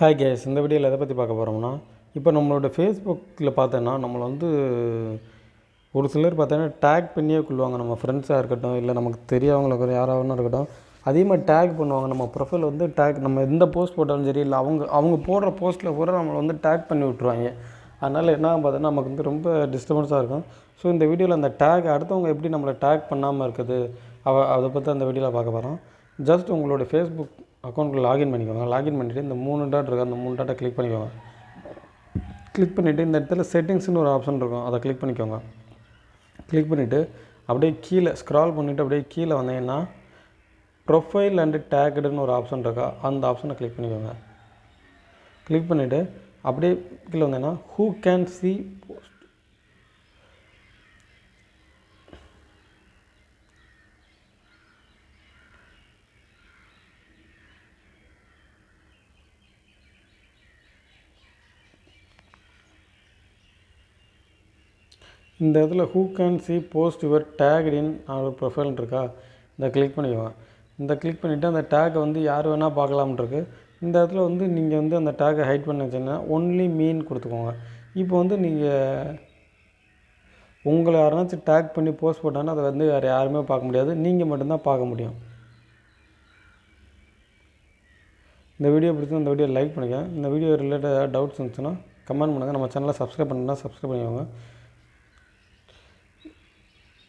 Hi guys, இந்த வீடியோவில் எதை பற்றி பார்க்க போகிறோம்னா, இப்போ நம்மளோட ஃபேஸ்புக்கில் பார்த்தோன்னா நம்மளை வந்து ஒரு சிலர் பார்த்தோன்னா டேக் பண்ணியே கொள்வாங்க. நம்ம ஃப்ரெண்ட்ஸாக இருக்கட்டும், இல்லை நமக்கு தெரியவங்களுக்கு யாராவது இருக்கட்டும், அதிகமாக டேக் பண்ணுவாங்க. நம்ம ப்ரொஃபைல் வந்து டேக், நம்ம எந்த போஸ்ட் போட்டாலும் சரி, இல்லை அவங்க போடுற போஸ்ட்டில் கூட நம்மளை வந்து டேக் பண்ணி விட்ருவாங்க. அதனால் என்ன பார்த்தோன்னா நமக்கு வந்து ரொம்ப டிஸ்டர்பன்ஸாக இருக்கும். ஸோ இந்த வீடியோவில் அந்த டேக் அடுத்தவங்க எப்படி நம்மளை டேக் பண்ணாமல் இருக்குது அதை பற்றி அந்த வீடியோவில் பார்க்க போகிறோம். ஜஸ்ட் உங்களோட ஃபேஸ்புக் அக்கௌண்ட்டில் லாகின் பண்ணிக்கோங்க. லாகின் பண்ணிவிட்டு இந்த 3 டாட் இருக்குது, அந்த 3 டாட்டை கிளிக் பண்ணிக்கோங்க. கிளிக் பண்ணிவிட்டு இந்த இடத்துல செட்டிங்ஸ்னு ஒரு ஆப்ஷன் இருக்கும், அதை கிளிக் பண்ணிக்கோங்க. கிளிக் பண்ணிவிட்டு அப்படியே கீழே ஸ்க்ரால் பண்ணிவிட்டு அப்படியே கீழே வந்தீங்கன்னா ப்ரொஃபைல் அண்டு டேக்குடுன்னு ஒரு ஆப்ஷன் இருக்கா, அந்த ஆப்ஷனை கிளிக் பண்ணிக்கோங்க. கிளிக் பண்ணிவிட்டு அப்படியே கீழே வந்தீங்கன்னா ஹூ கேன் சி போஸ்ட். இந்த இடத்துல who can see post your tagged in our ப்ரொஃபைல்னு இருக்கா, இந்த கிளிக் பண்ணிக்குவோம். இந்த கிளிக் பண்ணிவிட்டு அந்த டேக்கை வந்து யார் வேணால் பார்க்கலாம்ன்ருக்கு. இந்த இடத்துல வந்து நீங்கள் வந்து அந்த டேக்கை ஹைட் பண்ணி வச்சிங்கன்னா ஒன்லி மீன் கொடுத்துக்கோங்க. இப்போ வந்து நீங்கள் உங்களை யாராச்சும் டேக் பண்ணி போஸ்ட் போட்டாங்கன்னா அதை வந்து வேறு யாருமே பார்க்க முடியாது, நீங்கள் மட்டும்தான் பார்க்க முடியும். இந்த வீடியோ பிடிச்சி இந்த வீடியோ லைக் பண்ணுங்கள். இந்த வீடியோ ரிலேட்டட் ஏதாவது டவுட்ஸ் இருந்துச்சுன்னா கமெண்ட் பண்ணுங்கள். நம்ம சேனலை சப்ஸ்கிரைப் பண்ணுன்னா சப்ஸ்கிரைப் பண்ணிக்கோங்க.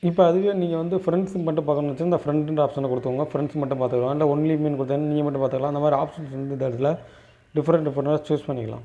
இப்போ அதுவே நீங்கள் வந்து ஃப்ரெண்ட்ஸ் மட்டும் பார்க்கணும்னு வச்சு இந்த ஃப்ரெண்டுன்ற ஆப்ஷனை கொடுத்துக்கோங்க. ஃப்ரெண்ட்ஸ் மட்டும் பார்த்துக்கலாம், இல்லை ஒன்லி மீன் கொடுத்தா நீங்கள் மட்டும் பார்த்துக்கலாம். அந்த மாதிரி ஆப்ஷன்ஸ் வந்து இந்த இடத்துல டிஃப்ரெண்ட்டாக சூஸ் பண்ணிக்கலாம்.